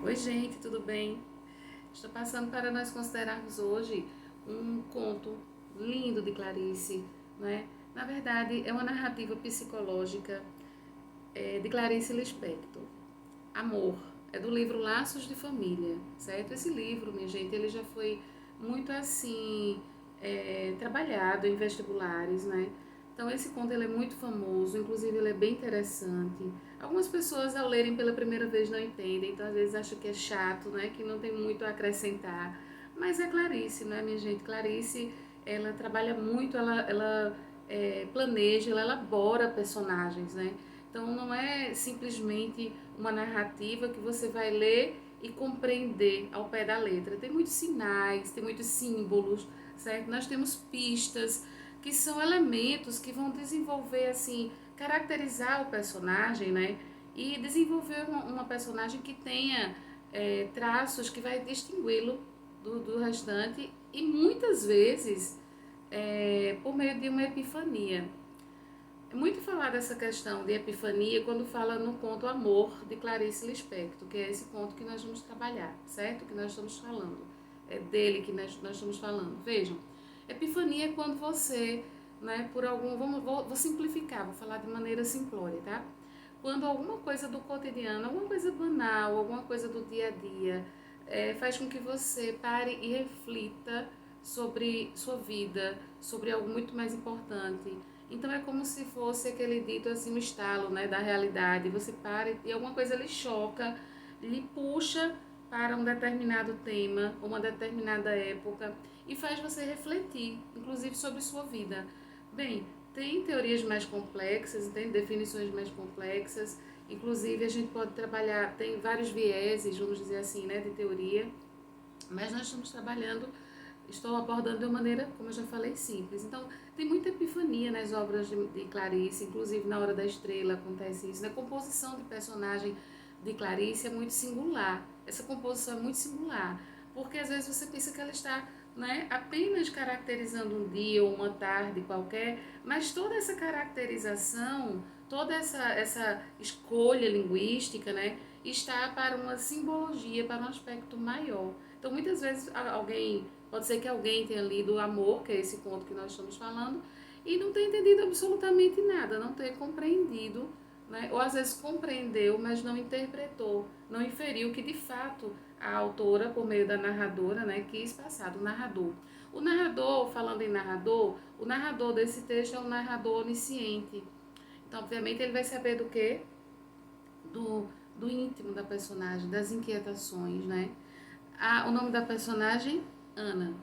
Oi, gente, tudo bem? Estou passando para nós considerarmos hoje um conto lindo de Clarice, né? Na verdade, é uma narrativa psicológica de Clarice Lispector. Amor, é do livro Laços de Família, certo? Esse livro, minha gente, ele já foi muito assim trabalhado em vestibulares, né? Então esse conto ele é muito famoso, inclusive ele é bem interessante. Algumas pessoas ao lerem pela primeira vez não entendem, então às vezes acham que é chato, né? Que não tem muito a acrescentar. Mas é Clarice, não é, minha gente? Clarice, ela trabalha muito, ela planeja, ela elabora personagens, né? Então não é simplesmente uma narrativa que você vai ler e compreender ao pé da letra. Tem muitos sinais, tem muitos símbolos, certo? Nós temos pistas que são elementos que vão desenvolver assim, caracterizar o personagem, né? E desenvolver uma personagem que tenha traços que vai distingui-lo do restante e muitas vezes por meio de uma epifania. É muito falada essa questão de epifania quando fala no conto Amor, de Clarice Lispector, que é esse conto que nós vamos trabalhar, certo? Que nós estamos falando. É dele que nós estamos falando. Vejam, epifania é quando você, né, por algum... vou simplificar, vou falar de maneira simplória, tá? Quando alguma coisa do cotidiano, alguma coisa banal, alguma coisa do dia a dia, faz com que você pare e reflita sobre sua vida, sobre algo muito mais importante. Então é como se fosse aquele dito assim, um estalo, né, da realidade. Você para e alguma coisa lhe choca, lhe puxa para um determinado tema, uma determinada época e faz você refletir, inclusive sobre sua vida. Bem, tem teorias mais complexas, tem definições mais complexas, inclusive a gente pode trabalhar, tem vários vieses, vamos dizer assim, né, de teoria, mas nós estamos trabalhando, estou abordando de uma maneira, como eu já falei, simples. Então, tem muita epifania nas obras de Clarice, inclusive na Hora da Estrela acontece isso. Na composição de personagem de Clarice é muito singular. Essa composição é muito singular, porque às vezes você pensa que ela está, né, apenas caracterizando um dia ou uma tarde qualquer, mas toda essa caracterização, toda essa escolha linguística, né, está para uma simbologia, para um aspecto maior. Então, muitas vezes pode ser que alguém tenha lido o Amor, que é esse conto que nós estamos falando, e não tenha entendido absolutamente nada, não tenha compreendido, né? Ou às vezes compreendeu, mas não interpretou, não inferiu que de fato a autora, por meio da narradora, né, quis passar do narrador. O narrador, falando em narrador, o narrador desse texto é um narrador onisciente. Então, obviamente, ele vai saber do quê? Do, do íntimo da personagem, das inquietações, né? O nome da personagem, Ana.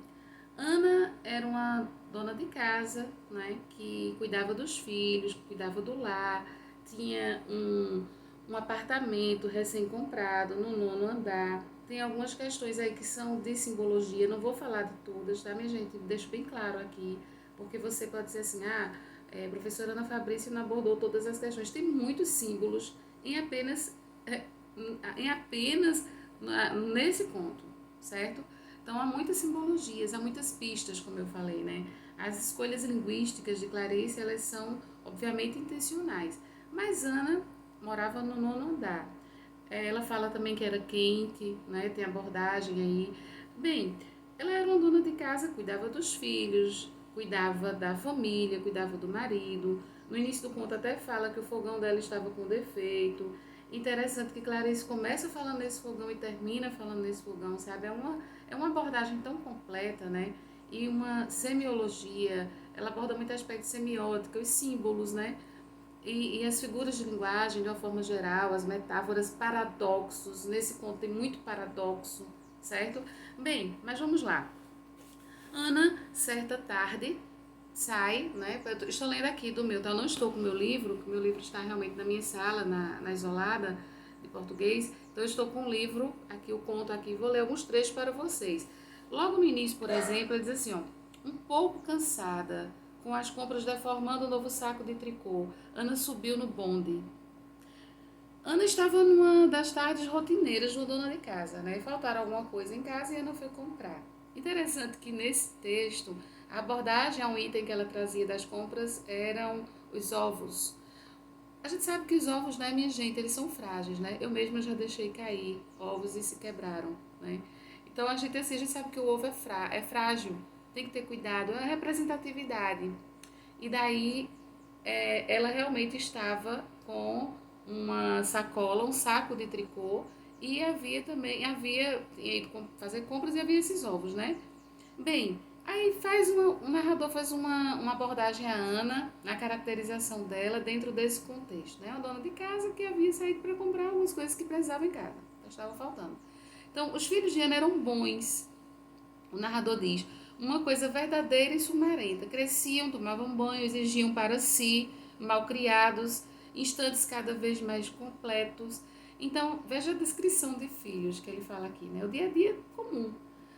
Ana era uma dona de casa, né, que cuidava dos filhos, cuidava do lar, tinha um apartamento recém-comprado no nono andar. Tem algumas questões aí que são de simbologia, não vou falar de todas, tá, minha gente? Deixo bem claro aqui, porque você pode dizer assim, professora Ana Fabrício não abordou todas as questões. Tem muitos símbolos em apenas, é, nesse conto, certo? Então há muitas simbologias, há muitas pistas, como eu falei, né? As escolhas linguísticas de Clarice, elas são obviamente intencionais. Mas Ana morava no nono andar. Ela fala também que era quente, né? Tem abordagem aí. Bem, ela era uma dona de casa, cuidava dos filhos, cuidava da família, cuidava do marido. No início do conto até fala que o fogão dela estava com defeito. Interessante que Clarice começa falando nesse fogão e termina falando nesse fogão, sabe? É uma abordagem tão completa, né? E uma semiologia, ela aborda muito aspecto semiótico, os símbolos, né? E as figuras de linguagem, de uma forma geral, as metáforas, paradoxos. Nesse conto tem muito paradoxo, certo? Bem, mas vamos lá. Ana, certa tarde, sai, né? Eu estou lendo aqui do meu, tá? Eu não estou com o meu livro, que o meu livro está realmente na minha sala, na isolada de português. Então eu estou com um livro, aqui o conto aqui, vou ler alguns trechos para vocês. Logo no início, por exemplo, ele diz assim, ó, um pouco cansada, com as compras deformando o novo saco de tricô, Ana subiu no bonde. Ana estava numa das tardes rotineiras de uma dona de casa, né? Faltaram alguma coisa em casa e Ana foi comprar. Interessante que nesse texto, a abordagem a um item que ela trazia das compras eram os ovos. A gente sabe que os ovos, né, minha gente, eles são frágeis, né? Eu mesma já deixei cair ovos e se quebraram, né? Então a gente, assim, a gente sabe que o ovo é frágil, tem que ter cuidado, é a representatividade. E daí ela realmente estava com uma sacola, um saco de tricô e tinha ido fazer compras e havia esses ovos, né? Bem, aí o narrador faz uma abordagem à Ana na caracterização dela dentro desse contexto, né? Uma dona de casa que havia saído para comprar algumas coisas que precisava em casa, estava faltando. Então, os filhos de Ana eram bons, o narrador diz, uma coisa verdadeira e sumarenta. Cresciam, tomavam banho, exigiam para si, malcriados, instantes cada vez mais completos. Então, veja a descrição de filhos que ele fala aqui, né? O dia a dia comum,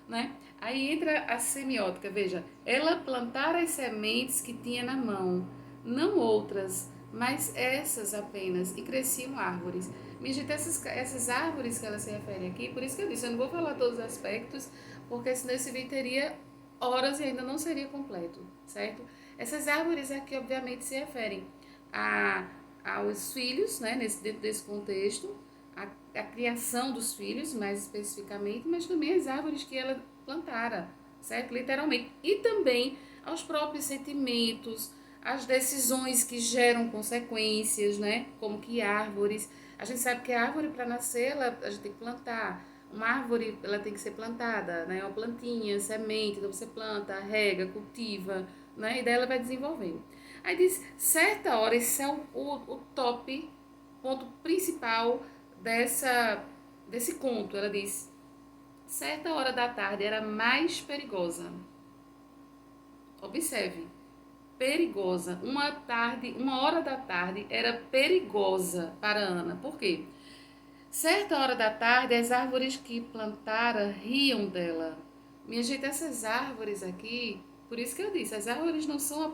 né? Aí entra a semiótica, veja, ela plantara as sementes que tinha na mão, não outras, mas essas apenas, e cresciam árvores. Me gente, essas árvores que ela se refere aqui, por isso que eu disse, eu não vou falar todos os aspectos, porque senão esse vídeo teria horas e ainda não seria completo, certo? Essas árvores aqui, obviamente, se referem a, aos filhos, né, dentro desse contexto, a criação dos filhos, mais especificamente, mas também as árvores que ela plantara, certo? Literalmente. E também aos próprios sentimentos, as decisões que geram consequências, né? Como que árvores. A gente sabe que a árvore, para nascer, a gente tem que plantar. Uma árvore, ela tem que ser plantada, né? Uma plantinha, semente, então você planta, rega, cultiva, né? E daí ela vai desenvolvendo. Aí diz, certa hora, esse é o top, ponto principal desse conto. Ela diz, certa hora da tarde era mais perigosa. Observe, perigosa. Uma hora da tarde era perigosa para Ana. Por quê? Certa hora da tarde, as árvores que plantara riam dela. Minha gente, essas árvores aqui, por isso que eu disse, as árvores não são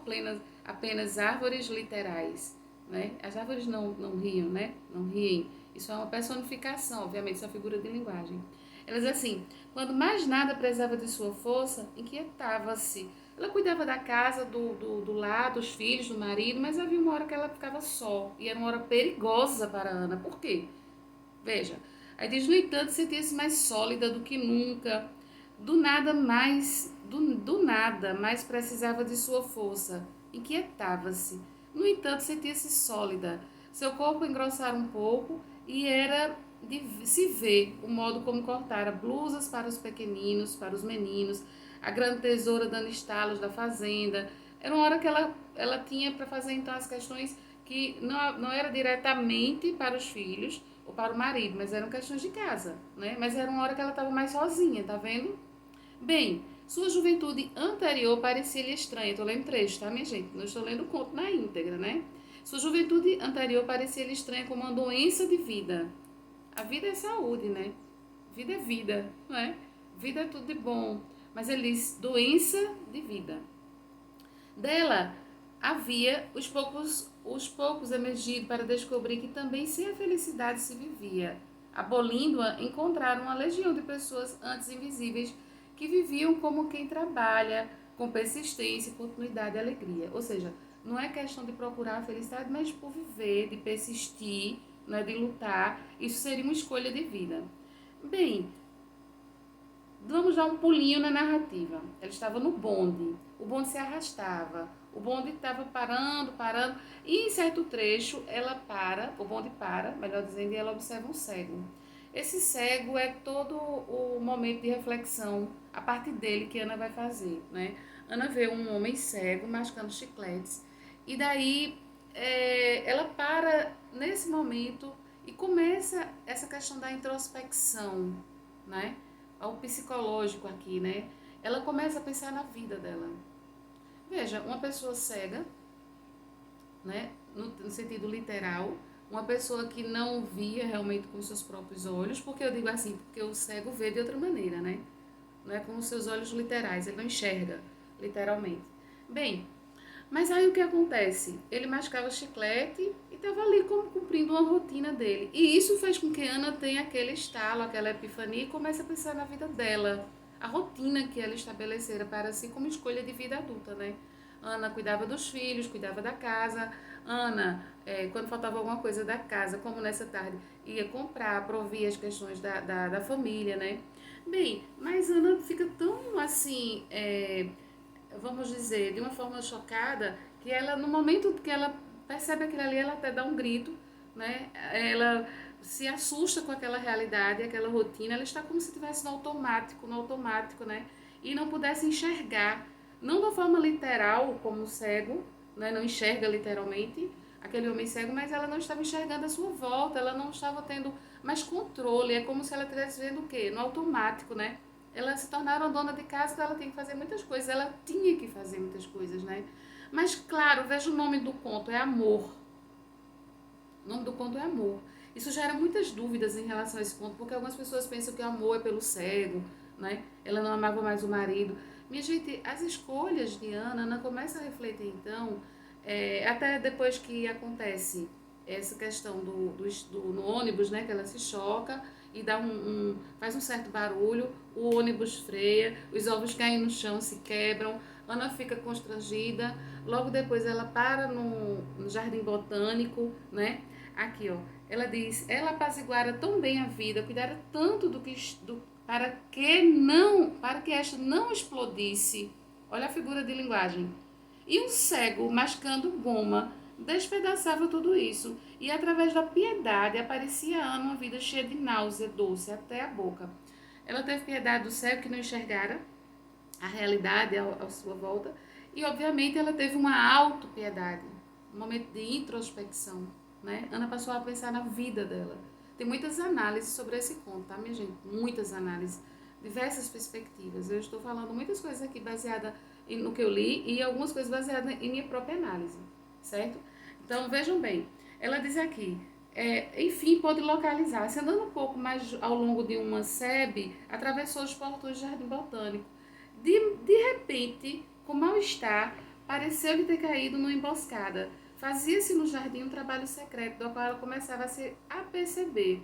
apenas árvores literais, né? As árvores não riam, né? Não riem. Isso é uma personificação, obviamente, isso é uma figura de linguagem. Elas assim, quando mais nada precisava de sua força, inquietava-se. Ela cuidava da casa, do lar, dos filhos, do marido, mas havia uma hora que ela ficava só. E era uma hora perigosa para Ana. Por quê? Veja, aí diz, no entanto, sentia-se mais sólida do que nunca. Do nada mais precisava de sua força. Inquietava-se. No entanto, sentia-se sólida. Seu corpo engrossara um pouco e era de se ver o modo como cortara blusas para os pequeninos, para os meninos, a grande tesoura dando estalos da fazenda. Era uma hora que ela tinha para fazer então as questões que não era diretamente para os filhos ou para o marido, mas eram questões de casa, né? Mas era uma hora que ela estava mais sozinha, tá vendo? Bem, sua juventude anterior parecia-lhe estranha. Estou lendo trecho, tá, minha gente? Não estou lendo o conto na íntegra, né? Sua juventude anterior parecia-lhe estranha como uma doença de vida. A vida é saúde, né? Vida é vida, não é? Vida é tudo de bom. Mas ele diz doença de vida. Dela havia os poucos emergido para descobrir que também sem a felicidade se vivia. Abolindo-a, encontraram uma legião de pessoas antes invisíveis que viviam como quem trabalha, com persistência, continuidade e alegria. Ou seja, não é questão de procurar a felicidade, mas por viver, de persistir, né, de lutar. Isso seria uma escolha de vida. Bem, vamos dar um pulinho na narrativa. Ela estava no bonde, o bonde se arrastava, o bonde estava parando, e em certo trecho ela para, o bonde para, melhor dizendo, e ela observa um cego. Esse cego é todo o momento de reflexão, a partir dele que Ana vai fazer, né? Ana vê um homem cego mascando chicletes, e daí ela para nesse momento e começa essa questão da introspecção, né? Ao psicológico aqui, né? Ela começa a pensar na vida dela. Veja, uma pessoa cega, né? No sentido literal, uma pessoa que não via realmente com os seus próprios olhos, porque eu digo assim, porque o cego vê de outra maneira, né? Não é com os seus olhos literais, ele não enxerga, literalmente. Bem, mas aí o que acontece? Ele mascava chiclete e estava ali como cumprindo uma rotina dele. E isso fez com que Ana tenha aquele estalo, aquela epifania e comece a pensar na vida dela. A rotina que ela estabelecera para si como escolha de vida adulta, né? Ana cuidava dos filhos, cuidava da casa, Ana, quando faltava alguma coisa da casa, como nessa tarde, ia comprar, provia as questões da família, né? Bem, mas Ana fica tão assim, vamos dizer, de uma forma chocada, que ela, no momento que ela percebe aquilo ali, ela até dá um grito, né? Ela se assusta com aquela realidade, aquela rotina, ela está como se estivesse no automático, né? E não pudesse enxergar, não da forma literal, como o cego, né? Não enxerga literalmente aquele homem cego, mas ela não estava enxergando a sua volta, ela não estava tendo mais controle, é como se ela estivesse vendo o quê? No automático, né? Ela se tornaram dona de casa, então ela tem que fazer muitas coisas, ela tinha que fazer muitas coisas, né? Mas claro, veja o nome do conto, é Amor. O nome do conto é Amor. Isso gera muitas dúvidas em relação a esse conto, porque algumas pessoas pensam que o amor é pelo cego, né? Ela não amava mais o marido. Minha gente, as escolhas de Ana começa a refletir então, até depois que acontece essa questão no ônibus, né? Que ela se choca e faz um certo barulho, o ônibus freia, os ovos caem no chão, se quebram, Ana fica constrangida, logo depois ela para no jardim botânico, né? Aqui, ó, ela diz, ela apaziguara tão bem a vida, cuidara tanto para que esta não explodisse. Olha a figura de linguagem. E um cego, mascando goma, despedaçava tudo isso, e através da piedade aparecia a Ana uma vida cheia de náusea doce até a boca. Ela teve piedade do cego que não enxergara a realidade à sua volta, e obviamente ela teve uma autopiedade, um momento de introspecção, né? Ana passou a pensar na vida dela. Tem muitas análises sobre esse conto, tá, minha gente? Muitas análises, diversas perspectivas. Eu estou falando muitas coisas aqui baseadas no que eu li e algumas coisas baseadas em minha própria análise, certo? Então, vejam bem, ela diz aqui, enfim, pôde localizar-se. Andando um pouco mais ao longo de uma sebe, atravessou os portões do Jardim Botânico. De repente, com mal-estar, pareceu-lhe ter caído numa emboscada. Fazia-se no jardim um trabalho secreto, do qual ela começava a se aperceber.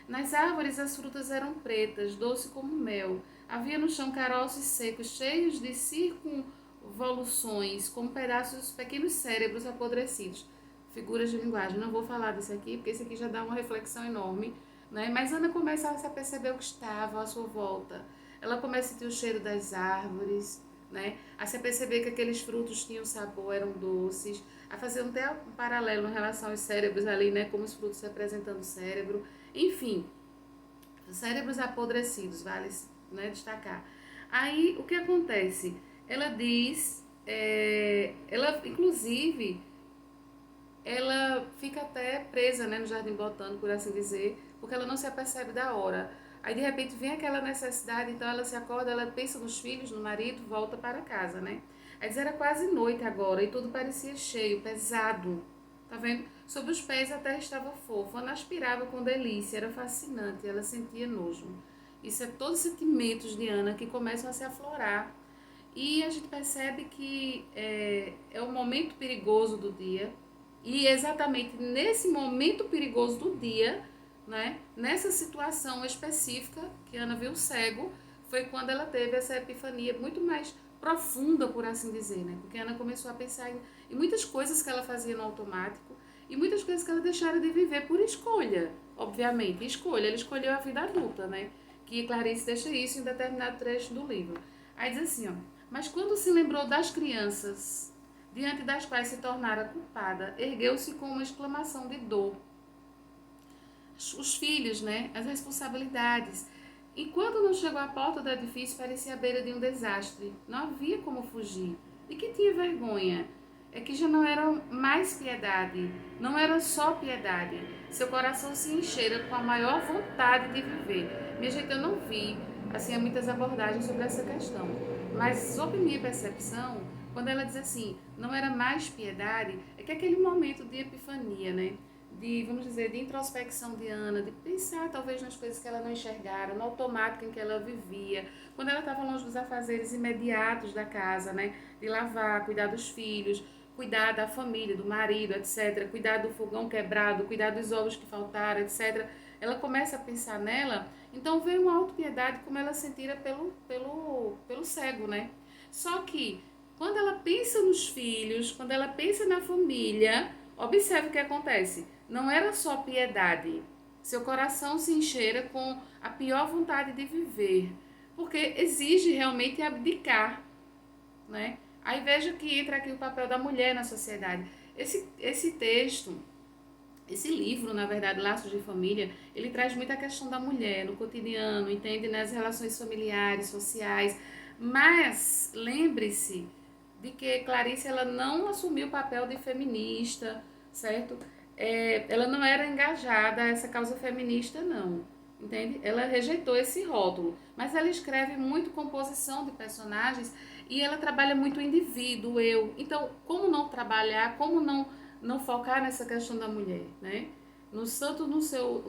Nas árvores as frutas eram pretas, doce como mel. Havia no chão caroços secos, cheios de circunvoluções, como pedaços dos pequenos cérebros apodrecidos. Figuras de linguagem. Não vou falar disso aqui, porque esse aqui já dá uma reflexão enorme, né? Mas Ana começava a se aperceber o que estava à sua volta. Ela começa a sentir o cheiro das árvores, né? A se perceber que aqueles frutos tinham sabor, eram doces, a fazer até um paralelo em relação aos cérebros ali, né? Como os frutos representando o cérebro. Enfim, cérebros apodrecidos, vale, né, destacar. Aí, o que acontece? Ela diz, ela inclusive, ela fica até presa, né, no jardim botânico, por assim dizer, porque ela não se apercebe da hora. Aí de repente vem aquela necessidade, então ela se acorda, ela pensa nos filhos, no marido, volta para casa, né? Aí diz, era quase noite agora e tudo parecia cheio, pesado. Tá vendo? Sob os pés a terra estava fofa, Ana aspirava com delícia, era fascinante, ela sentia nojo. Isso é todos os sentimentos de Ana que começam a se aflorar. E a gente percebe que é um momento perigoso do dia, e exatamente nesse momento perigoso do dia, né, nessa situação específica que Ana viu cego, foi quando ela teve essa epifania muito mais profunda, por assim dizer, né? Porque Ana começou a pensar em muitas coisas que ela fazia no automático e muitas coisas que ela deixara de viver por escolha, obviamente. Escolha, ela escolheu a vida adulta, né? Que Clarice deixa isso em determinado trecho do livro. Aí diz assim, ó, mas quando se lembrou das crianças diante das quais se tornara culpada, ergueu-se com uma exclamação de dor. Os filhos, né? As responsabilidades. Enquanto não chegou à porta do edifício, parecia à beira de um desastre. Não havia como fugir. De que tinha vergonha? É que já não era mais piedade. Não era só piedade. Seu coração se enchera com a maior vontade de viver. Minha gente, eu não vi, assim, há muitas abordagens sobre essa questão. Mas, sob minha percepção, quando ela diz assim, não era mais piedade, é que aquele momento de epifania, né? De, vamos dizer, de introspecção de Ana, de pensar talvez nas coisas que ela não enxergara, no automático em que ela vivia, quando ela estava longe dos afazeres imediatos da casa, né? De lavar, cuidar dos filhos, cuidar da família, do marido, etc., cuidar do fogão quebrado, cuidar dos ovos que faltaram, etc., ela começa a pensar nela, então veio uma autopiedade como ela sentira pelo cego, né? Só que, quando ela pensa nos filhos, quando ela pensa na família, Observe o que acontece. Não era só piedade. Seu coração se enchera com a pior vontade de viver, porque exige realmente abdicar, né? Aí veja que entra aqui o papel da mulher na sociedade. Esse texto, esse livro, na verdade, Laços de Família, ele traz muita questão da mulher no cotidiano, entende? Nas relações familiares, sociais. Mas lembre-se de que Clarice ela não assumiu o papel de feminista, certo? Ela não era engajada a essa causa feminista, não. Entende? Ela rejeitou esse rótulo, mas ela escreve muito composição de personagens e ela trabalha muito o indivíduo, o eu. Então, como não trabalhar, como não focar nessa questão da mulher, né? No santo, no seu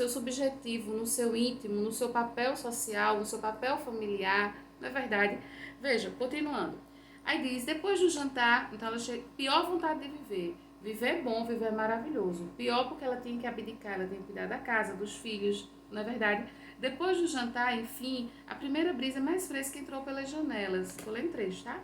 subjetivo, no seu íntimo, no seu papel social, no seu papel familiar, não é verdade? Veja, continuando. Aí diz, depois do jantar, então ela chega, pior vontade de viver. Viver é bom, viver é maravilhoso. Pior porque ela tinha que abdicar, ela tinha que cuidar da casa, dos filhos, não é verdade? Depois do jantar, enfim, a primeira brisa mais fresca entrou pelas janelas. Vou ler em trecho, tá?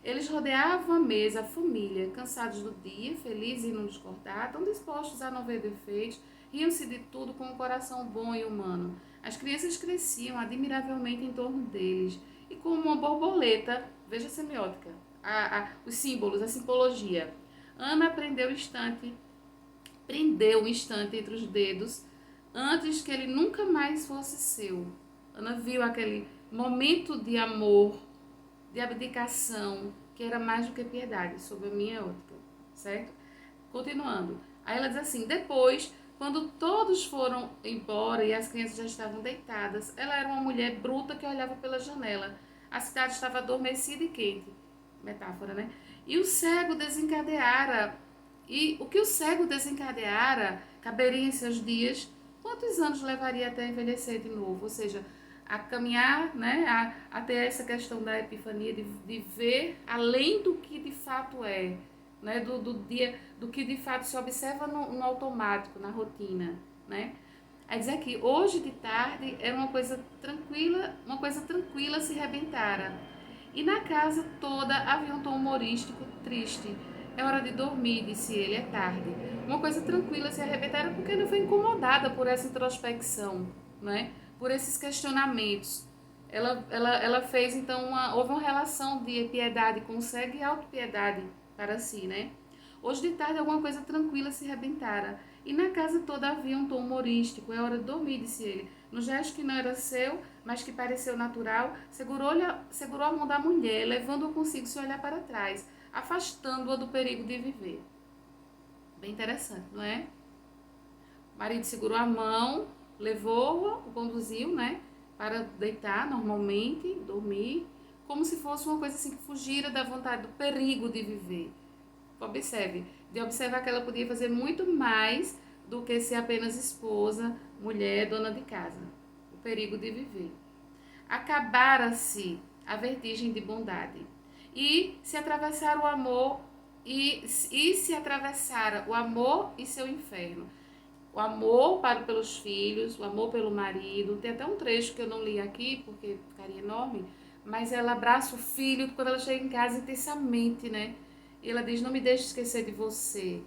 Eles rodeavam a mesa, a família, cansados do dia, felizes em não discordar, tão dispostos a não ver defeitos, riam-se de tudo com um coração bom e humano. As crianças cresciam admiravelmente em torno deles, e como uma borboleta, veja a semiótica, os símbolos, a simbologia. Ana prendeu um instante entre os dedos, antes que ele nunca mais fosse seu. Ana viu aquele momento de amor, de abdicação, que era mais do que piedade, sob a minha ótica, certo? Continuando. Aí ela diz assim, depois, quando todos foram embora e as crianças já estavam deitadas, ela era uma mulher bruta que olhava pela janela. A cidade estava adormecida e quente. Metáfora, né? E o cego desencadeara. E o que o cego desencadeara caberia em seus dias. Quantos anos levaria até envelhecer de novo? Ou seja, a caminhar, né, a ter essa questão da epifania, de ver além do que de fato é, né, do que de fato se observa no automático, na rotina, né? Aí diz aqui, hoje de tarde era uma coisa tranquila se rebentara. E na casa toda havia um tom humorístico triste. É hora de dormir, disse ele, é tarde. Uma coisa tranquila se arrebentara porque não foi incomodada por essa introspecção, né? Por esses questionamentos. Ela fez, então, houve uma relação de piedade com o cego e autopiedade para si, né? Hoje de tarde alguma coisa tranquila se rebentara. E na casa toda havia um tom humorístico. É hora de dormir, disse ele. No gesto que não era seu, mas que pareceu natural, segurou a mão da mulher, levando-a consigo se olhar para trás, afastando-a do perigo de viver. Bem interessante, não é? O marido segurou a mão, levou-a, o conduziu, né? Para deitar normalmente, dormir, como se fosse uma coisa assim que fugira da vontade, do perigo de viver. Observe, de observar que ela podia fazer muito mais do que ser apenas esposa, mulher, dona de casa. O perigo de viver. Acabara-se a vertigem de bondade. E se atravessara o amor e se atravessara o amor e seu inferno. O amor pelos filhos, o amor pelo marido. Tem até um trecho que eu não li aqui, porque ficaria enorme, mas ela abraça o filho quando ela chega em casa intensamente, né? E ela diz, não me deixe esquecer de você.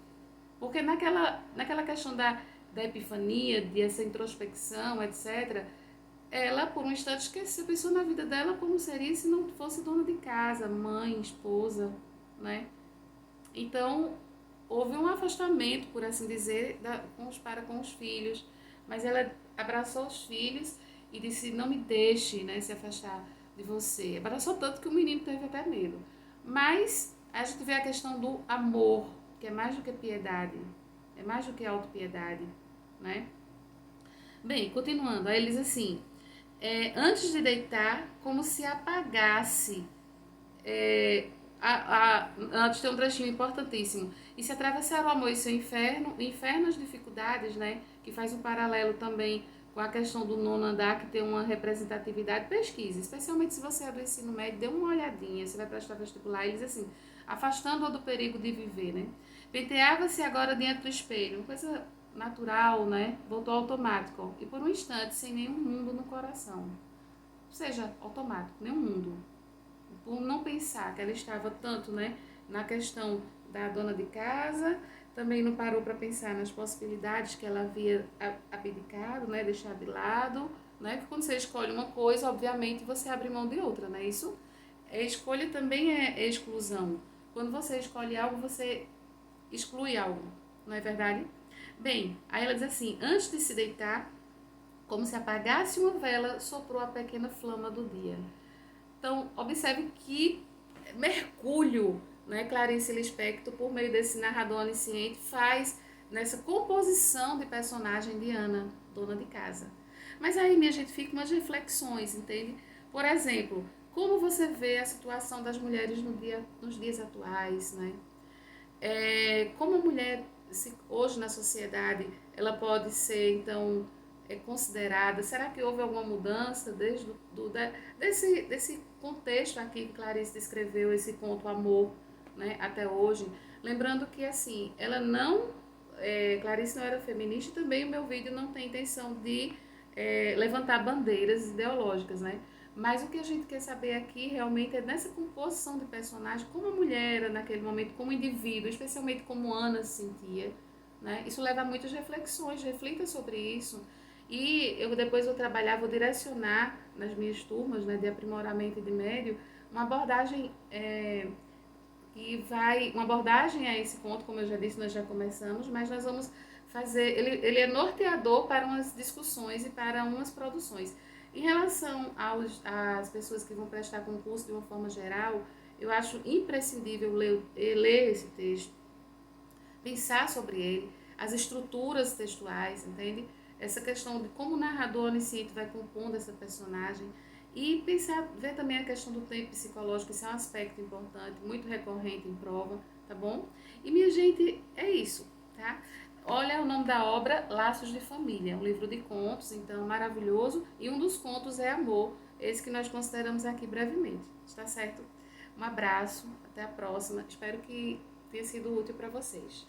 Porque naquela questão da epifania, dessa introspecção, etc., ela, por um instante, esqueceu, pensou na vida dela como seria se não fosse dona de casa, mãe, esposa, né? Então, houve um afastamento, por assim dizer, com os filhos. Mas ela abraçou os filhos e disse, não me deixe, né, se afastar de você. Abraçou tanto que o menino teve até medo. Mas a gente vê a questão do amor, que é mais do que piedade, é mais do que autopiedade, né? Bem, continuando, aí ele diz assim, antes de deitar, como se apagasse, antes tem um trechinho importantíssimo, e se atravessar o amor e seu inferno, o inferno as dificuldades, né, que faz um paralelo também com a questão do nono andar, que tem uma representatividade, pesquise, especialmente se você é do ensino médio, dê uma olhadinha, você vai prestar vestibular, ele diz assim, afastando-a do perigo de viver, né, penteava-se agora diante do espelho, uma coisa natural, né, voltou automático, e por um instante, sem nenhum mundo no coração, ou seja, automático, nenhum mundo, por não pensar que ela estava tanto, né, na questão da dona de casa, também não parou para pensar nas possibilidades que ela havia abdicado, né, deixado de lado, né? Porque quando você escolhe uma coisa, obviamente você abre mão de outra, não é isso? Escolha também é exclusão. Quando você escolhe algo, você exclui algo, não é verdade? Bem, aí ela diz assim: antes de se deitar, como se apagasse uma vela, soprou a pequena flama do dia. Então, observe que mergulho, né, Clarice Lispector, por meio desse narrador onisciente, faz nessa composição de personagem de Ana, dona de casa. Mas aí, minha gente, fica umas reflexões, entende? Por exemplo, como você vê a situação das mulheres nos dias atuais, né? Como a mulher, hoje na sociedade, ela pode ser, então, considerada? Será que houve alguma mudança desse contexto aqui que Clarice descreveu, esse conto Amor, né, até hoje? Lembrando que, assim, ela não... Clarice não era feminista e também o meu vídeo não tem intenção de levantar bandeiras ideológicas, né? Mas o que a gente quer saber aqui realmente é nessa composição de personagem, como a mulher era naquele momento, como indivíduo, especialmente como Ana se sentia, né? Isso leva a muitas reflexões, reflita sobre isso. E eu depois vou trabalhar, vou direcionar nas minhas turmas, né, de aprimoramento e de médio, uma abordagem uma abordagem a esse ponto, como eu já disse, nós já começamos, mas nós vamos fazer, ele é norteador para umas discussões e para umas produções. Em relação às pessoas que vão prestar concurso de uma forma geral, eu acho imprescindível ler esse texto, pensar sobre ele, as estruturas textuais, entende? Essa questão de como o narrador onisciente vai compondo essa personagem e pensar, ver também a questão do tempo psicológico, isso é um aspecto importante, muito recorrente em prova, tá bom? E minha gente, é isso, tá? Olha o nome da obra, Laços de Família, um livro de contos, então maravilhoso, e um dos contos é Amor, esse que nós consideramos aqui brevemente, está certo? Um abraço, até a próxima, espero que tenha sido útil para vocês.